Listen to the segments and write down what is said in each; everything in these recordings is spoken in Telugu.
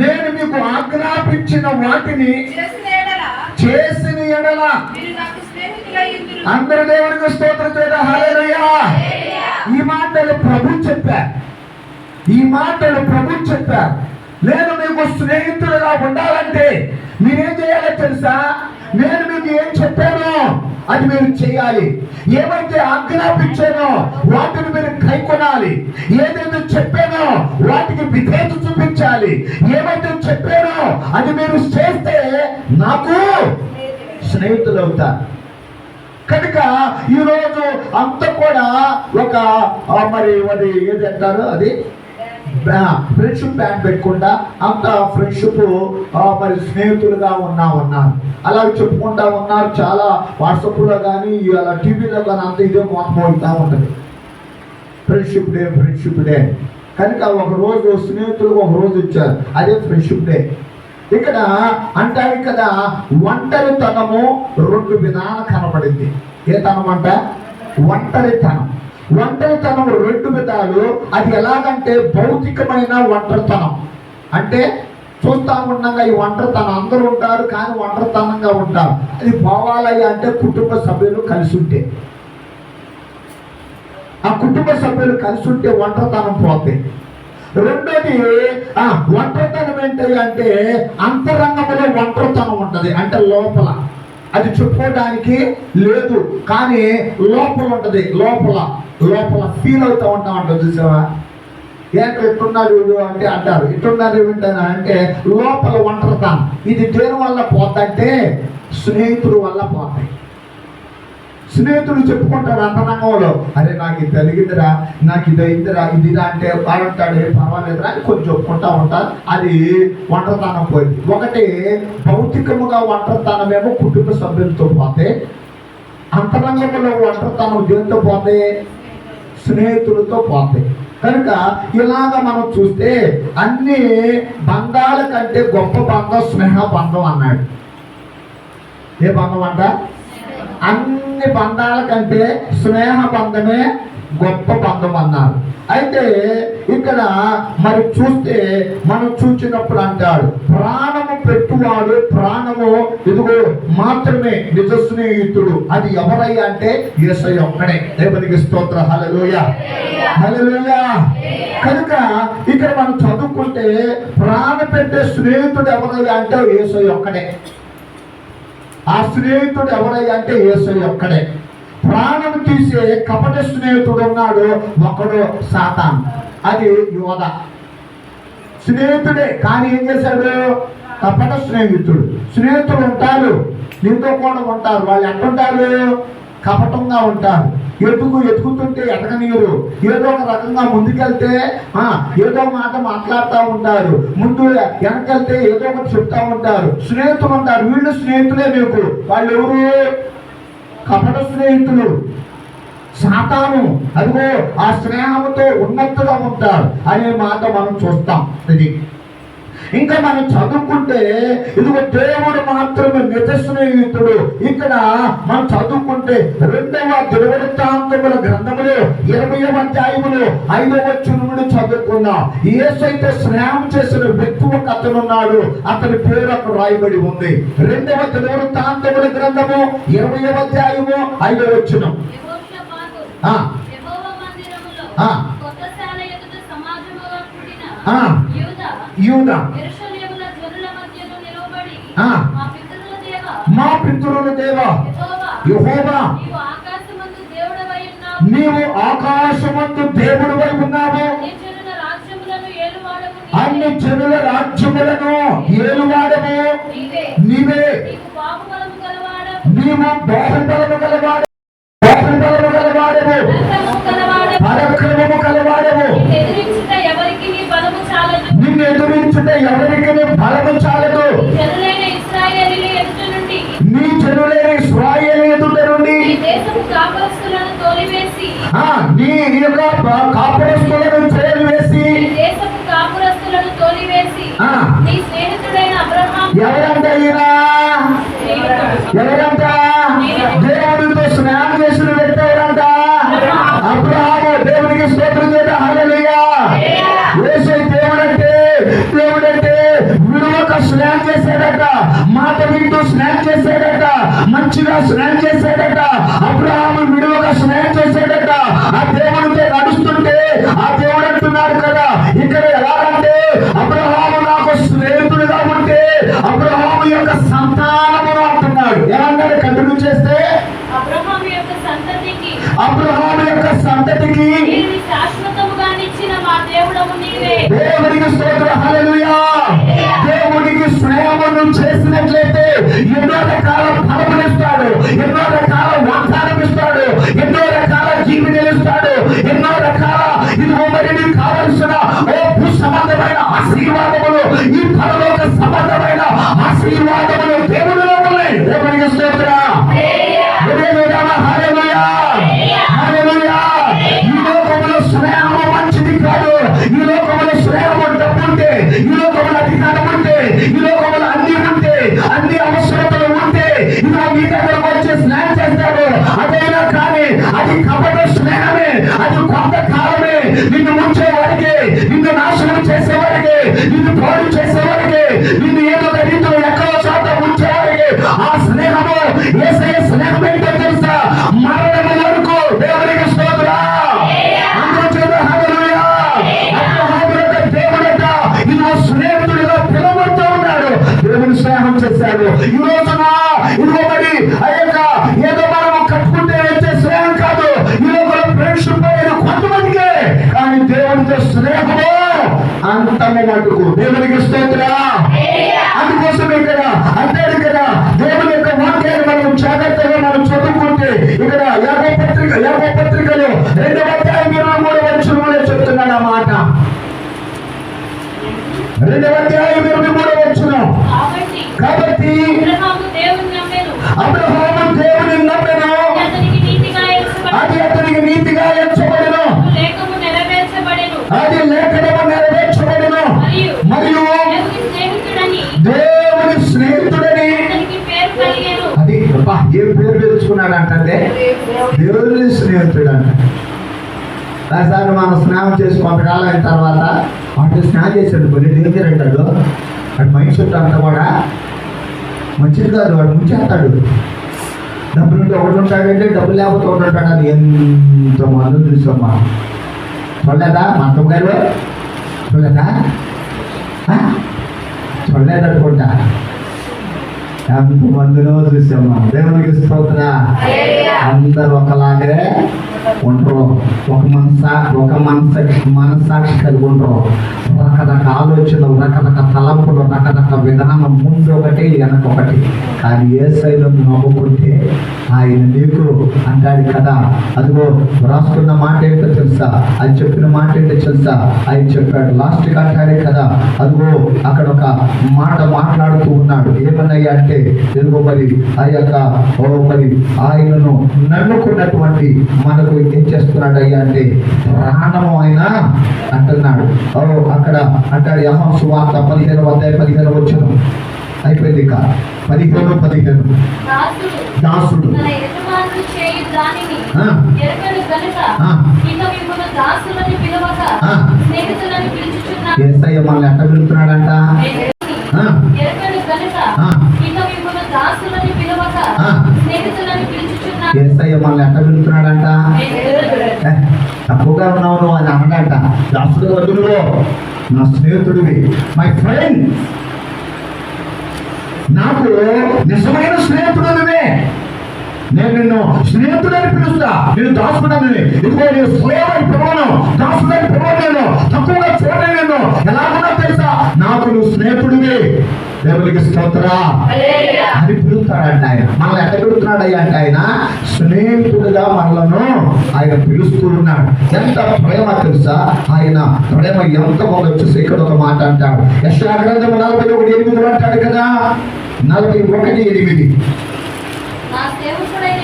నేను మీకు ఆజ్ఞాపించిన వాటిని చేసిన ఎడల అందరు దేవునికి స్తోత్రం చేద్దాం. హల్లెలూయా. ఈ మాటలు ప్రభు చెప్పారు. నేను మీకు స్నేహితులుగా ఉండాలంటే మీరేం చేయాలో తెలుసా? నేను మీకు ఏం చెప్పానో అది మీరు చేయాలి. ఏమైతే ఆజ్ఞాపించానో వాటిని మీరు కైకొనాలి. ఏదైతే చెప్పానో వాటికి విధేయత చూపించాలి. ఏమైతే చెప్పానో అది మీరు చేస్తే నాకు స్నేహితులు అవుతారు. కనుక ఈరోజు అంతా కూడా ఒక మరి ఏది అంటారు, అది ఫ్రెండ్షిప్ బ్యాండ్ పెట్టుకుంటా అంత ఫ్రెండ్షిప్ మరి స్నేహితులుగా ఉన్నారు. అలా చెప్పుకుంటా ఉన్నారు. చాలా వాట్సాప్లో కానీ అలా టీవీలో కానీ అంత ఇదే మోసపోతూ ఉంటుంది. ఫ్రెండ్షిప్ డే కనుక ఒక రోజు స్నేహితులకు ఒక రోజు ఇచ్చారు, అదే ఫ్రెండ్షిప్ డే. ఇక్కడ అంటారు కదా, ఒంటరితనము రెండు విధానం కనబడింది. ఏ తనం అంట? ఒంటరితనం రెండు విధాలు. అది ఎలాగంటే భౌతికమైన ఒంటరితనం. అంటే చూస్తా ఉండగా ఈ ఒంటరితనం అందరూ ఉంటారు కానీ ఒంటరితనంగా ఉంటారు. అది పోవాలయ్య అంటే కుటుంబ సభ్యులు కలిసి ఉంటే, ఆ కుటుంబ సభ్యులు కలిసి ఉంటే ఒంటరితనం పోతే. రెండోది ఒంటరితనం ఏంటి అంటే అంతరంగంలో ఒంటరితనం ఉంటుంది. అంటే లోపల అది చెప్పుకోవడానికి లేదు కానీ లోపల ఉంటుంది. లోపల ఫీల్ అవుతూ ఉంటాం అంట. చూసావా? ఏంటో ఇట్టున్నారు అంటే అంటారు, ఇట్టున్నారు ఏమిటనా అంటే లోపల ఒంటరితనం. ఇది దేని వల్ల పోతుంటే స్నేహితుల వల్ల పోతాయి. స్నేహితుడు చెప్పుకుంటాడు అంతరంగంలో, అరే నాకు ఇది కలిగిందిరా, నాకు ఇది అయిందిరా, ఇదిరా అంటే వాడంటాడు పర్వాలేదురా అని కొంచెం చెప్పుకుంటా ఉంటారు. అది ఒంటరితనం పోయింది. ఒకటి భౌతికముగా ఒంటరితనమేమో కుటుంబ సభ్యులతో పోతే, అంతరంగంలో ఒంటరితనం దేనితో పోతే? స్నేహితులతో పోతే. కనుక ఇలాగ మనం చూస్తే అన్ని బంధాల కంటే గొప్ప బంధం స్నేహ బంధం అన్నాడు. ఏ బంధం అంట? అన్ని బంధాల కంటే స్నేహ బంధమే గొప్ప బంధం అన్నారు. అయితే ఇక్కడ మరి చూస్తే మనం చూసినప్పుడు అంటాడు, ప్రాణము పెట్టువాడు ప్రాణము ఇదిగో మాత్రమే నిజ స్నేహితుడు. అది ఎవరయ్యా అంటే యేసయ్య ఒక్కడే. దేవునికి స్తోత్రం. హల్లెలూయా. కనుక ఇక్కడ మనం చదువుకుంటే ప్రాణ పెట్టే స్నేహితుడు ఎవరయ్యా అంటే యేసయ్య ఒక్కడే. ఆ స్నేహితుడు ఎవరయ్యా అంటే యేసయ్య ఒక్కడే. ప్రాణం తీసే కపట స్నేహితుడు ఉన్నాడు, ఒకడు సాతాను. అది యోధ. స్నేహితుడే కానీ ఏం చేశాడు? కపట స్నేహితుడు. స్నేహితులు ఉంటారు, నీతో కూడా ఉంటారు. వాళ్ళు ఎట్టుంటారు? కపటంగా ఉంటారు. ఎదుగుతుంటే ఎదగనీరు. ఏదో ఒక రకంగా ముందుకెళ్తే ఏదో మాట మాట్లాడుతూ ఉంటారు. ముందు వెనకెళ్తే ఏదో ఒకటి చెప్తా ఉంటారు. స్నేహితులు ఉంటారు. వీళ్ళు స్నేహితులే మీకు. వాళ్ళు ఎవరు? కపట స్నేహితులు, సాతాను. అదిగో ఆ స్నేహంతో ఉన్నట్టుగా ఉంటారు అనే మాట మనం చూస్తాం. ఇది ఇంకా మనం చదువుకుంటే ఇదిగో దేవుడు మాత్రమే నిజ స్నేహితుడు. ఇక్కడ మనం చదువుకుంటే 2వ దినవృత్తాంతముల గ్రంథములో 20వ అధ్యాయములో 5వ వచనం నుండి చదువుకున్నాం. యేసైతే స్నేహం చేసిన వ్యక్తి ఒక అతను ఉన్నాడు, అతని పేరు అక్కడ రాయబడి ఉంది. 2వ దినవృత్తాంతముల గ్రంథము 20వ అధ్యాయము 5వ వచనం. యూదా మా పితరుల దేవా యెహోవా, నీవు ఆకాశమందు దేవుడవై ఉన్నావు. అన్ని జనుల రాజ్యములను ఏలువాడవు నీవే. నీవు బాహుబలము గలవాడవు, పరాక్రమము గలవాడవు. నిన్ను ఎదురించుట ఎవరికి బలము చాలదు. నీ జనులైన ఇశ్రాయేలు ఎదుట నుండి నీ యొక్క కాపురస్తులను చేరివేసి ఎవరంట ఈయన? ఎవరంట? దేవుడితో స్నానం చేసిన వ్యక్తి ఎవరంట? అబ్రహాము. దేవునికి స్తోత్రం చేద్దాం. హల్లెలూయా. యేసు దేవుడంటే ఒక స్నానం చేశాడట, మాట వింటూ స్నానం చేశాడట, మంచిగా స్నానం చేశాడట. అబ్రహాము విడువగా స్నానం చేశాడట. ఆ దేవుడితో నడుస్తుంటే ఆ దేవుడు అంటున్నాడు కదా ఇక్కడ ఎలాగంటే, అబ్రహాము నాకు స్నేహితుడిగా ఉంటే అబ్రహాము యొక్క సంతానము అంటున్నాడు. ఏమన్నాడు కంటిన్యూ చేస్తే, అబ్రహాము యొక్క సంతతికి శాశ్వతముగా నిచ్చిన మా దేవుడవు నీవే. దేవునికి స్తోత్రం, హల్లెలూయా. దేవునికి స్నేహమును చేసినట్లయితే ఎన్నో రకాల ఫలమునిస్తాడు, ఎన్నో రకాల వాగ్దానం ఇస్తాడు, ఎన్నో రకాల జీవితాలు ఇస్తాడు, ఎన్నో రకాల ఇదిగో మరి నీకు కావలసిన భూ సంబంధమైన ఆశీర్వాదములు, ఈ పరలోక సంబంధమైన ఆశీర్వాదములు దేవుడిలో ఉన్నాయి. దేవునికి స్తోత్రం, హల్లెలూయా, హల్లెలూయా. ఈ లోకములో స్నేహము మంచిది కాదు. ఈ లోకములో స్నేహము డబ్బు ఉంటే, ఈ లోకములో అధికారం ఉంటే, ఈ లోకములో అన్ని ఉంటే, అన్ని అవసరతలు ఉంటే ఇదిగో మీ దగ్గరకు వచ్చి స్నేహం చేస్తాడు. అదైనా కానీ అది కపట స్నేహమే, అది కొంతకాలమే. నిన్ను ఉంచే వారికి, నిన్ను నాశనం చేసే వారికి, నిన్ను పాడు చేసే వారికి, నిన్ను ఏదో రీతిలో ఎక్కడో చోట ఉంచే వారికి ఆ స్నేహము యేసయ్య స్నేహం ఏంటో తెలుసా? మరణము వరకు. దేవునికి స్తోత్రం, దేవుడట ఇదిగో స్నేహితుడిగా పిలవడుతూ ఉన్నాడు. దేవుని స్నేహం చేశాడు. ఈ రోజున ఇదిగో మరి ఆ యొక్క ఏదో మనం కట్టుకుంటే వచ్చే స్నేహం కాదు. ఈ లోపల ఫ్రెండ్షిప్ అనేది కొంతమందికే, కానీ దేవుడితో స్నేహము అంతము మటుకు. దేవునికి స్తోత్రం. అందుకోసం ఇక్కడ అంటాడు కదా, దేవుని యొక్క వాక్యాన్ని మనం జాగ్రత్తగా మనం చదువుకుంటే ఇక్కడ యాకోబు పత్రికలో 2వ అధ్యాయం 23వ వచనంలో చెప్తున్నాడు ఆ మాట. 2వ అధ్యాయం 23వ వచనం. కాబట్టి అబ్రహాము దేవుని నమ్మెను, అది అతనికి నీతిగా ఎంచబడెను, అది లేఖనము నెరవేర్చబడెను, మరియు దేవుని స్నేహితుడని అది ఏం పేరు తెలుసుకున్నాడు అంటే దేవుని స్నేహితుడు అంట. ఒకసారి మనం స్నానం చేసి కొంతకాలం అయిన తర్వాత వాటి స్నానం చేసాడు కొన్ని డేంజర్ అంటాడు. వాడు మైండ్ సెట్ అంతా కూడా మంచిది కాదు. వాడు ముంచేస్తాడు. డబ్బులు ఉంటే ఒకటి ఉంటాడంటే డబ్బులు లేకపోతే ఒకటి ఉంటాడు. అది ఎంతమంది చూసామ్మా. చూడలేదా మా అత్తమ్మ గారు? చూడలేదా? చూడలేదనుకుంటా. ఎంతమందినో చూసామ్మా. దేవునికి స్తోత్రం. అందరూ ఒకలాగే ఉండరు, ఒక మనసాక్షి కలిగి ఉండరు. రకరకాల ఆలోచనలు, రకరకాల తలంపులు, రకరకాల విధానం, ముందు ఒకటి వెనక ఒకటి. కానీ యేసయ్యను నమ్ముకుంటే ఆయన నీకు అంటాడు కదా. అదిగో రాసుకున్న మాట ఏంటో తెలుసా? ఆయన చెప్పిన మాట ఏంటో తెలుసా? ఆయన చెప్పాడు లాస్ట్కి అంటాడే కదా. అదిగో అక్కడ ఒక మాట మాట్లాడుతూ ఉన్నాడు. ఏమన్నాయా అంటే ఇదిగో మరి ఆ యొక్క మరి ఆయనను నమ్ముకున్నటువంటి మనకు ఏం చేస్తున్నాడు అయ్యా అంటే ప్రాణము ఆయన అంటున్నాడు. అక్కడ అంటాడు యోహాను సువార్త 15వ అధ్యాయం 15వ వచనం. అయిపోయింది. ఇక 15 దాసుడు యేసయ్య మనల్ని ఎట్ట పిలుస్తున్నాడంట? యేసయ్య మనల్ని ఎట్ట పిలుస్తున్నాడంట? తప్పుగా ఉన్నావు నువ్వు అని అన్నడంట. దాసుడు వద్దు, నా స్నేహితుడివి, మై ఫ్రెండ్, నాకు నిజమైన స్నేహితుడు నువ్వే. నేను నిన్ను స్నేహితుడని పిలుస్తా, నేను దాసుకున్నాను. ఇదిగో నేను స్నేహమని పిలవను, దాసుడని పిలవను, తక్కువగా చూడను. నేను ఎలాగున్నా తెలుసా? నాకు నువ్వు స్నేహితుడివి. దేవునికి స్తోత్రం అని పిలుస్తాడంట ఆయన. మనల్ని ఎట్లా పిలుస్తున్నాడు అంటే ఆయన స్నేహితుడిగా మనలను ఆయన పిలుస్తూ ఉన్నాడు. ఎంత ప్రేమ తెలుసా? ఆయన ప్రేమ ఎంత వచ్చేసి ఇక్కడ ఒక మాట అంటాడు. యెషయా గ్రంథం 41:8 అంటాడు కదా. 41:8 నా సేవకుడైన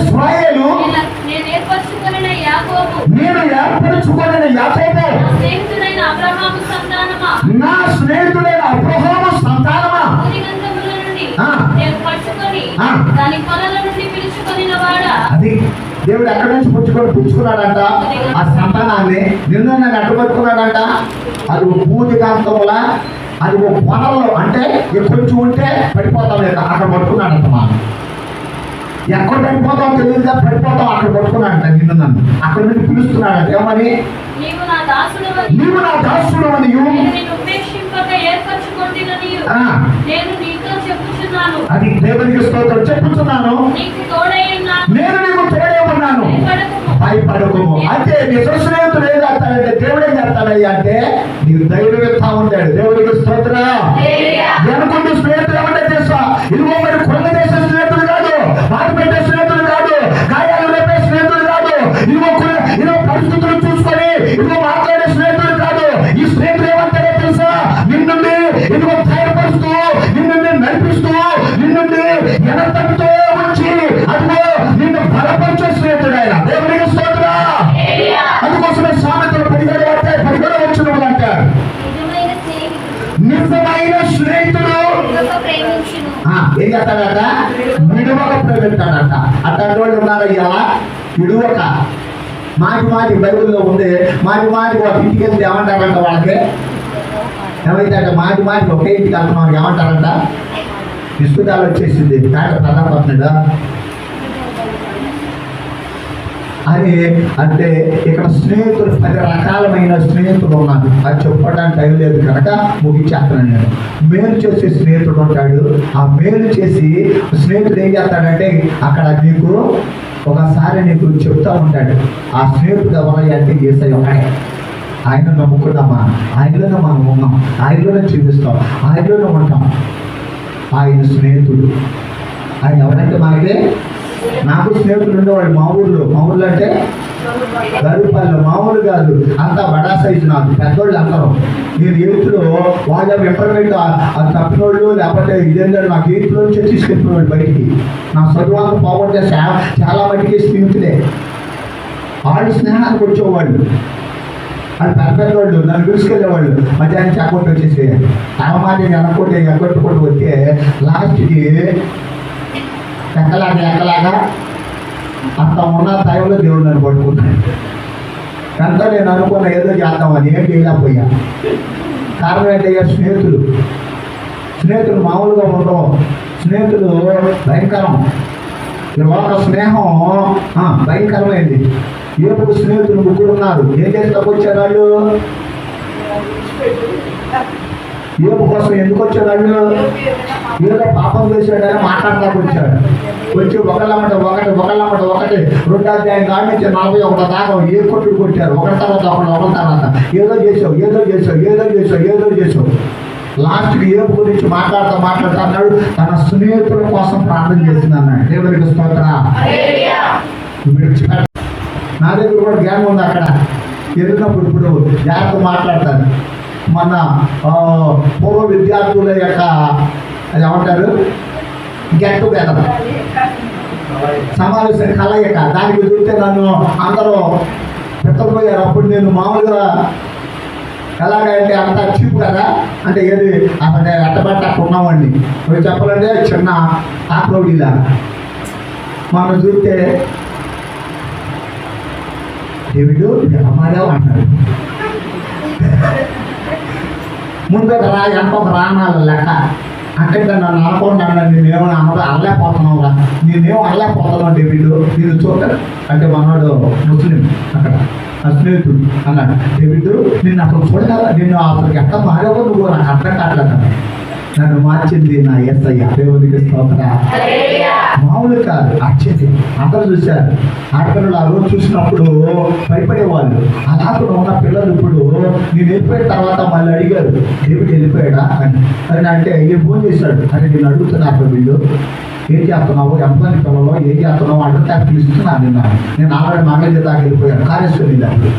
ఇశ్రాయేలు, నేను ఏర్పరచుకొనిన యాకోబు, నా స్నేహితుడైన అబ్రహాము సంతానమా, అది దేవుడు ఎక్కడి నుంచి పుచ్చుకున్నాడంట ఆ సంతానాన్ని. నిన్ను నన్ను అడ్డుపట్టుకున్నాడంట. అది ఒక భూదిగాంతంలా, అది ఒక పొలంలో, అంటే కొంచెం ఉంటే పడిపోతాం లేక అక్కడ పట్టుకున్నాడంట. మనం ఎక్కడ పడిపోతాం తెలియదుగా, పడిపోతాం అక్కడ పట్టుకున్నాడంట నిన్ను నన్ను. అక్కడ నుండి పిలుస్తున్నాడంట ఏమని? నీవు నా దాసుడవని, నీవు నా దాసుడవని, నేను నిన్ను ఉపేక్షింపక ఏర్పరచుకొంటిననియు నేను నీతో చెప్పుచున్నాను. అది దేవునికి స్తోత్రం. చెప్పుచున్నాను, నీకు తోడై ఉన్నాను, నేను నీకు తోడే ఉన్నాను, భయపడకుము. అంటే నీ స్నేహితుడు ఏం చేస్తాడంటే, దేవుడు ఏం చేస్తాడయ్యా అంటే నీకు ధైర్యం ఇస్తా ఉంటాడు. దేవుడికి స్తోత్రం. వెనుకుంటూ స్నేహితుడు ఏమంటే తెలుసా, ఇదిగో మరి కొండ చేసే స్నేహితుడు కాదు, మాట పెట్టే స్నేహితుడు కాదు, గాయాలు రేపే స్నేహితుడు కాదు, ఇదిగో పరిస్థితులు చూసుకొని ఇదిగో మాట్లాడే స్నేహితుడు కాదు. ఈ స్నేహితుడు ఏమంటాడో తెలుసా, నిన్ను ఇదిగో ధైర్యపరుస్తూ, నిన్ను నడిపిస్తూ, నిన్ను ఎనతడుతూ వచ్చి అదిగో నిన్ను బలపరిచే స్నేహితుడు ఆయన. దేవుడికి స్తోత్రం. అందుకోసమే సామెతలు 17 వచ్చిన అంటారు, నిజమైన స్నేహితుడు ఏం చేస్తాడట, విడువక ప్రేమిస్తాడట. అట్లాంటి వాళ్ళు ఉన్నారయ్యా, విడువక. మాటి బైబిల్లో ఉంది, మాటి ఒక ఇంటికి వెళ్తే ఏమంటారంట వాళ్ళకి, ఏమైతే మాటి ఒకే ఇంటికి వెళ్తున్నాం ఏమంటారంట, విసుగుదాలు వచ్చేసింది, పేట ప్రధానపడుతున్నాడా అని. అంటే ఇక్కడ స్నేహితులు 10 రకాలమైన స్నేహితులు ఉన్నారు. అది చెప్పడానికి టైం లేదు కనుక ముగించేస్తాను నేను. మేలు చేసే స్నేహితుడు ఉంటాడు. ఆ మేలు చేసి స్నేహితుడు ఏం చేస్తాడంటే అక్కడ నీకు ఒకసారి నీకు చెప్తా ఉంటాడు. ఆ స్నేహితుడు ఎవరు అంటే యేసయ్య ఒకడే. ఆయన నమ్ముకున్నామా, ఆయనలోనే మనం ఉన్నాం, ఆయనలోనే జీవిస్తాం, ఆయనలోనే ఉంటాం. ఆయన స్నేహితుడు. ఆయన ఎవరంటే మనకి, నాకు స్నేహితులు ఉండేవాళ్ళు మా ఊర్లో అంటే గరుపల్లి, మామూలు కాదు, అంతా బడా సైజు. నాకు పెద్దోళ్ళు అందరూ. నేను ఎయిత్లో వాళ్ళ ఇంటర్మీడియట్ అది తప్పినోళ్ళు, లేకపోతే ఇదేంటో నాకు ఎయిత్లో నుంచే తీసుకెళ్ళిపోయాడు బయటికి. నా చదువు అంతా పోగొట్టే చాలా మట్టికి స్నేహితులే. వాళ్ళు స్నేహానికి వచ్చేవాళ్ళు, వాళ్ళు పెద్దోళ్ళు నన్ను పిలుచుకెళ్ళేవాళ్ళు. మధ్యాహ్నం చెక్కొట్టి వచ్చేసి అమ్మాయి ఎగ్గొట్టుకుంటూ వస్తే లాస్ట్కి ఎక్కలాగా అంత ఉన్న టైంలో దేవుడు నన్ను పట్టుకున్నాడు. కనుక నేను అనుకున్న ఏదో చేద్దామని ఏం చేయలేకపోయా. కారణం ఏంటయ్యా, స్నేహితులు మామూలుగా ఉండవు. స్నేహితులు భయంకరం. ఈ లోక స్నేహం భయంకరమైంది. ఏపుడు స్నేహితులు 3 ఉన్నారు. ఏం చేస్తాకు వచ్చారు వాళ్ళు? ఏపు కోసం ఎందుకు వచ్చాడు వాళ్ళు? ఏదో పాపం చేశాడని మాట్లాడడానికి వచ్చాడు. వచ్చి ఒకళ్ళమ్మట ఒకటి 2వ అధ్యాయం కాడి నుంచి 41 దాకా ఏ కొట్టుడు కొట్టారు. ఒకరి తర్వాత ఏదో చేసావు. లాస్ట్కి ఏపు గురించి మాట్లాడుతూ అన్నాడు, తన స్నేహితుల కోసం ప్రార్థన చేసింది అన్నాడు. దేవునికి స్తోత్రం. నా దగ్గర కూడా జ్ఞానం ఉంది. అక్కడ ఎదుగునప్పుడు ఇప్పుడు జాగ్రత్త మాట్లాడతారు. మన పూర్వ విద్యార్థుల యొక్క అది ఏమంటారు, గెట్ టుగెదర్ సమావేశం కలయిక. దానికి చూస్తే నన్ను అందరూ పెట్టబోయారు. అప్పుడు నేను మామూలుగా ఎలాగంటే అంతా చీపు కదా, అంటే ఏది అక్కడ ఎట్టబట్ట అక్కడ ఉన్నామండి. మీరు చెప్పాలంటే చిన్న ఆక్రౌడీలా మనం చూస్తే డేవిడు అమ్మాయిగా అంటారు. ముందు ఒక వెనక ఒక రానాల లెక్క. అంటే నన్ను అనుకోండి, నేనేమో అనలేకపోతున్నావురా, నేనేమో అనలేకపోతున్నావు డేవిడ్, నేను చూస్తాను అంటే మనవాడు ముస్లిం అక్కడ ఆ స్నేహితుడు అన్నాడు, డేవిడ్ నిన్ను అసలు చూడగల, నిన్ను అసలు ఎక్కడ మారేవో నువ్వు నాకు అర్థం కావట్లేదు. నన్ను మార్చింది నా యేసయ్య. దేవునికి స్తోత్రం. మామూలు కాదు, అచ్చేది. అందరూ చూశారు. ఆడపిల్లలు ఆ రోజు చూసినప్పుడు భయపడేవాళ్ళు. అలాగే ఉన్న పిల్లలు ఇప్పుడు నేను వెళ్ళిపోయిన తర్వాత మళ్ళీ అడిగారు, డేవిడ్ వెళ్ళిపోయాడా అని. అంటే ఏ ఫోన్ చేశాడు అని నేను అడుగుతున్నారు, వీళ్ళు ఏం చేస్తున్నావు, ఎంతమంది పిల్లలు ఏం చేస్తున్నావు అంటే పిలుస్తున్నాను. నేను ఆల్రెడీ మంగళగిరి దాకా వెళ్ళిపోయాను, కాళేశ్వరి దాకా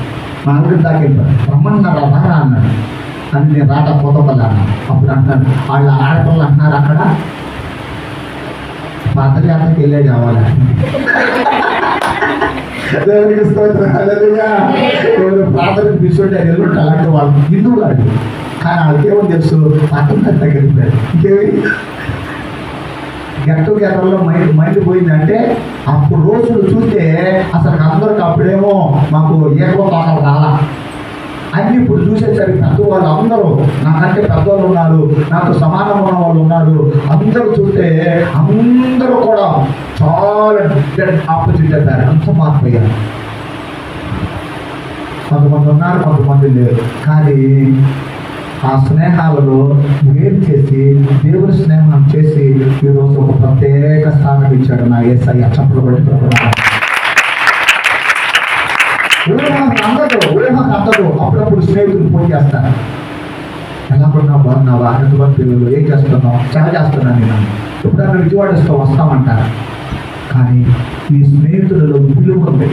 మంగళగిరి దాకా వెళ్ళిపోయాను. రమ్మన్నారు రా అన్నాడు. అని నేను రాట పోతపల్లి అన్నాను. అప్పుడు అంటున్నాను, వాళ్ళ ఆడపిల్లలు అంటున్నారు అక్కడ పాత్రయాత్రకి వెళ్ళే కావాలి. దేవునికి స్తోత్రం. హల్లెలూయా. ప్రార్థన తీసుకుంటే ఎల్లుంటే అలాంటి వాళ్ళు హిందువు కాదు, కానీ వాళ్ళకి ఏమో తెలుసు పాత్ర దగ్గరికి ఇంకేమి గెట్ టుగెదర్లో మైండ్ పోయిందంటే అప్పుడు రోజులు చూస్తే అసలు అందరికి అప్పుడేమో మాకు ఏకో తోటలు రాలా అన్ని ఇప్పుడు చూసేసరికి పెద్దవాళ్ళు అందరూ నాకంటే పెద్దవాళ్ళు ఉన్నారు, నాకు సమానం ఉన్న వాళ్ళు ఉన్నారు. అందరూ చూస్తే అందరూ కూడా చాలా ఆపోజిట్ అయిపోయారు, అంత మారిపోయారు. కొంతమంది ఉన్నారు, కొంతమంది లేరు. కానీ ఆ స్నేహాలలో వేరు చేసి దేవుని స్నేహం చేసి ఈరోజు ఒక ప్రత్యేక స్థానం ఇచ్చాడు నా యేసయ్య. చెప్పబడి ఊహకు అందదు. అప్పుడప్పుడు స్నేహితులు ఫోన్ చేస్తారు, ఎలా ఉన్నావు, బాగున్నావా, ఎంతమంది పిల్లలు, ఏం చేస్తున్నావు, చాలా చేస్తున్నాను నేను, ఎప్పుడన్నా విజయవాడలో వస్తామంటారు. కానీ ఈ స్నేహితులలో విలువ ఉంది.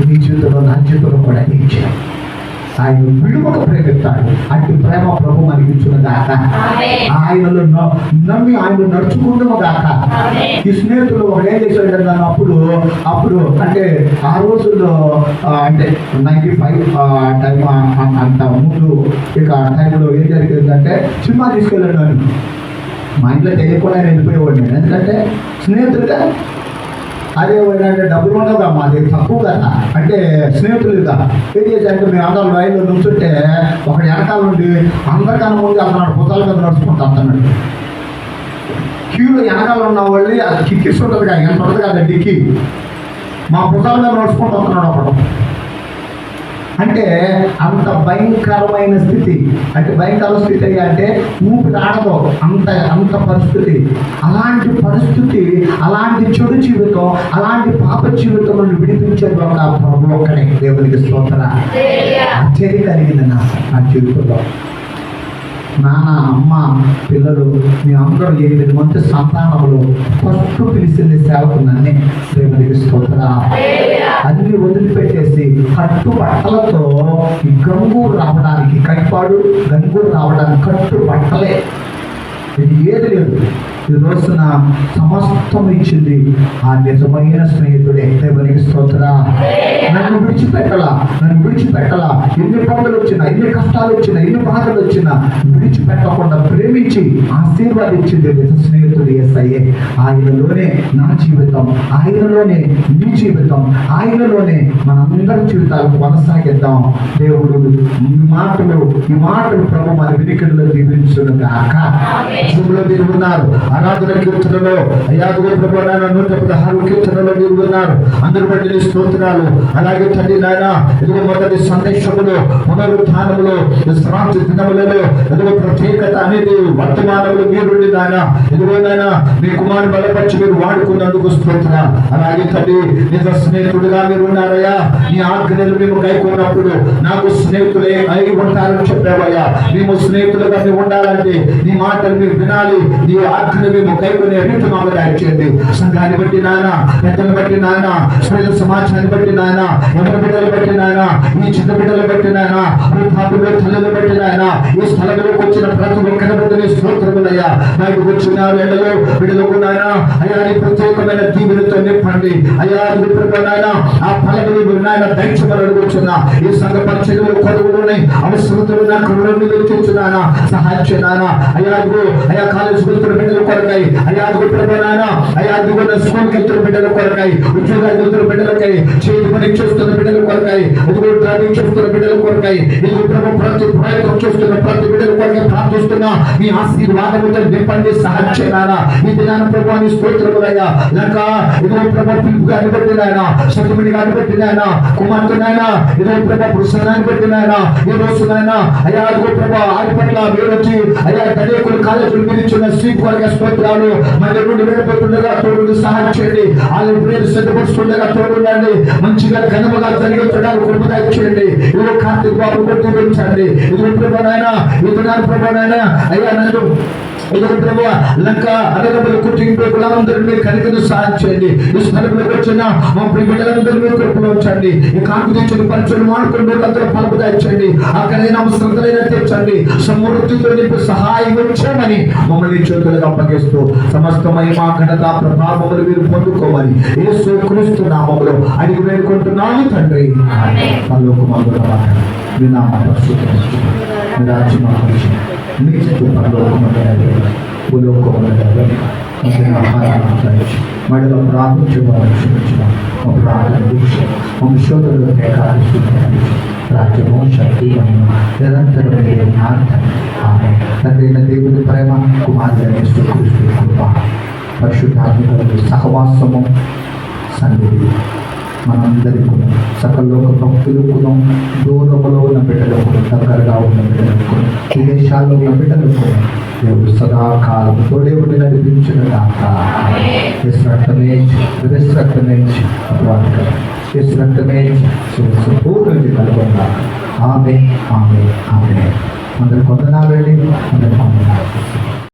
నీ జీవితంలో నా జీవితంలో కూడా ఇచ్చాడు. ఆయన విలువకు ప్రేమిస్తాడు. అట్టి ప్రేమ ప్రభు మనకి ఇచ్చిన దాకా, ఆయనలో నమ్మి ఆయన నడుచుకుంటున్న దాకా. ఈ స్నేహితులు ఒక ఏం చేశాడు అప్పుడు అంటే ఆ రోజుల్లో అంటే 95 టైం అంత ముందు ఇక టైంలో ఏం జరిగిందంటే సినిమా తీసుకెళ్ళాడు నన్ను. మా ఇంట్లో తెలియకుండా నేను వెళ్ళిపోయేవాడిని. ఎందుకంటే స్నేహితులుగా అదే అంటే డబ్బులు ఉండవుగా, మాది తక్కువ కదా. అంటే స్నేహితులుగా ఏం చేశారంటే మేము అందరం రైల్లో నుంచుంటే ఒకటి వెనకాల నుండి అందరికన్నా ముందు అతను భుజాల మీద నడుచుకుంటా అతన్నాడు. క్యూలో వెనకాల ఉన్న వాళ్ళు అది కిక్కిస్ ఉంటుంది కదా, ఎంత ఉంటుంది కదా డిక్కి, మా భుజాల మీద నడుచుకుంటూ వస్తున్నాడు ఒకడు. అంటే అంత భయంకరమైన స్థితి. అంటే భయంకర స్థితి అంటే ఊపిరి ఆడదు, అంత పరిస్థితి. అలాంటి పరిస్థితి, అలాంటి చెడు జీవితం, అలాంటి పాప జీవితం నుండి విడిపించేది ఒక ప్రభు ఒక్కడే. దేవునికి స్తోత్రం. ఆశ్చర్యం కలిగింది నా జీవితంలో. నాన్న, అమ్మ, పిల్లలు, మీ అందరూ 8 మంది సంతానములు ఫస్ట్ పిలిచింది సేవకు నన్నే. దేవునికి స్తోత్రం. అన్ని వదిలిపెట్టేసి కట్టుబట్టలతో ఈ గంగూరు రావడానికి, కట్టిపాడు గంగూరు రావడానికి కట్టుబట్టలే, ఇది ఏది లేదు. ఈ రోజున సమస్తం ఇచ్చింది ఆ నిజమైన స్నేహితుడే. దేవునికి స్తోత్రం. నన్ను విడిచిపెట్టలా. ఎన్ని పండుగలు వచ్చినా, ఎన్ని కష్టాలు వచ్చినా, ఎన్ని బాధలు వచ్చినా విడిచిపెట్టకుండా ప్రేమించి ఆశీర్వాదించింది నిజ స్నేహితుడు యేసయ్యే. ఆయనలోనే నా జీవితం, ఆయనలోనే నీ జీవితం, ఆయనలోనే మనందరి జీవితాలు కొనసాగిద్దాం. దేవుడు ఈ మాటలు ప్రభు మన వినికిడిలో దీవించును గాక. మీరు ఉన్నారు ఆరాధన కీర్తనలో 116 కీర్తనలో మీరు ఉన్నారు. అందరి బట్టి నీ స్తోత్రాలు. అలాగే తండ్రి నాయన, ఇదిగో మొదటి సందేశములో, పునరుత్థానములో, విశ్రాంతి దినములలో ఇదిగో ప్రత్యేకత అనేది వర్తమానములు మీరుండి నాయన, ఇదిగో నాయన మీ కుమారుని బలపరిచి మీరు వాడుకున్నందుకు స్తోత్ర. అలాగే తండ్రి నిజ స్నేహితుడిగా మీరు ఉన్నారయ్యా. నీ ఆజ్ఞలు మేము గైకొన్నప్పుడు నాకు స్నేహితులే అయి ఉంటారని చెప్పావయ్యా. మేము స్నేహితులుగా మేము ఉండాలంటే నీ మాటలు మీరు వినాలి, నీ ఆజ్ఞలు మేము కైకొనే రీతి మాకు దయచేయండి. సంఘాన్ని బట్టి నాయన, పెద్దలు బట్టి నాయన, స్త్రీల సమాజాన్ని బట్టి నాయన, ఎవరి బిడ్డలు బట్టి నాయన, ఈ చిన్న బిడ్డలు బట్టి నాయన, వృద్ధాపులు తల్లులు బట్టి నాయన, ఈ స్థలంలోకి వచ్చిన ప్రతి ఒక్కరి బట్టి స్తోత్రములయ్యా. బయటకు వచ్చిన ఎండలో బిడ్డలకు నాయన అయ్యా నీ ప్రత్యేకమైన దీవులతో నింపండి అయ్యా. నాయన ఆ ఫలములు నాయన దయచేయమని అడుగుతున్నా. ఈ సంఘ పరిచర్యలు కొడుకులోని అవసరతలు నాకు తెచ్చున్నానా సహాయం చేయనా అయ్యా. అయ్యా కాలేజ్ వెళ్తున్న బిడ్డల కొరకై, అయ్యా నాయన, అయ్యా స్కూల్కి వెళ్తున్న బిడ్డల కొరకై, ఉద్యోగాలు వెళ్తున్న బిడ్డలకై, చేతి పని చేస్తున్న బిడ్డల కొరకై, డ్రైవింగ్ చేస్తున్న బిడ్డల కొరకై, ప్రతి ప్రయత్నం చేస్తున్న ప్రతి బిడ్డల కొరకై ప్రార్థిస్తున్నా. మీ ఆశీర్వాదముతో నింపండి, సహాయం చేయనా. ఈ దినాన ప్రభువాని స్తోత్రములయ్యా. లేక ఇదిగో ప్రభు పిలుపు గాని బట్టి నాయన, సతుమిడి గాని బట్టి నాయన, కుమార్తె నాయన, ఇదిగో ప్రభు పురుషాన్ని బట్టి నాయన, ఈ రోజు నాయన అయ్యా ఇదిగో ప్రభు ఆడిపట్ల మీరు వచ్చి అయ్యా అనేకులు కాలేజీలు మీరు ఇచ్చిన సీట్ వర్గ స్తోత్రాలు మన నుండి వెళ్ళిపోతుండగా తోడు సహాయం చేయండి. వాళ్ళ ప్రేరు సిద్ధపరుస్తుండగా తోడుండండి. మంచిగా ఘనముగా జరిగించడానికి కృప చేయండి. ఇదిగో కార్తీక బాబు కొట్టి పెంచండి. ఇదిగో ప్రభు నాయన, ఇదిగో ప్రభు నాయన అయ్యా నన్ను ఇదిగో ప్రభు లంక అరగబల కుటుంబీకులందరూ మీరు కనికను సహాయం చేయండి. ఈ స్థలంలోకి వచ్చిన మా బిడ్డలందరూ మీరు కృపలో ఉంచండి. ఈ కాంతి తెచ్చిన పరిచయం మాడుకుని అందరూ ఫలము దాయించండి. అక్కడైనా అవసరతలైనా తెచ్చండి. సమృద్ధితో నింపి సహాయం వచ్చామని మమ్మల్ని చేతులకు అప్పగిస్తూ సమస్తమైన మా ఘనత ప్రభావములు మీరు పొందుకోమని యేసు క్రీస్తు నామములో అడిగి వేడుకుంటున్నాను తండ్రి. పరలోకమందున మీ నామం పరిశుద్ధపరచు, మీ రాజ్యం మీ చిత్తు పరలోకమందున భూలోకమందున మడిలో ప్రార్థించేవారు క్షమించడం మా ప్రార్థన దీక్ష వంశోధులు ఏకాదశి రాజ్యము శక్తి మహిమ నిరంతరం జ్ఞానం ఆమె తండ్రైన దేవుని ప్రేమ కుమారుడైన యేసుక్రీస్తు కృప పరిశుద్ధాత్మకుల సహవాసము సన్నిధి మనందరికీ సకల లోక భక్తులకు దూరంలో ఉన్న బిడ్డలకు దగ్గరగా ఉన్న బిడ్డలకు విదేశాల్లో ఉన్న బిడ్డలకు దేవుడు సదాకాలం తోడే ఉండి నడిపించిన దాకా పూర్తి కలుగుందా ఆమె ఆమె ఆమె అందరు కొందనాలండి అందరు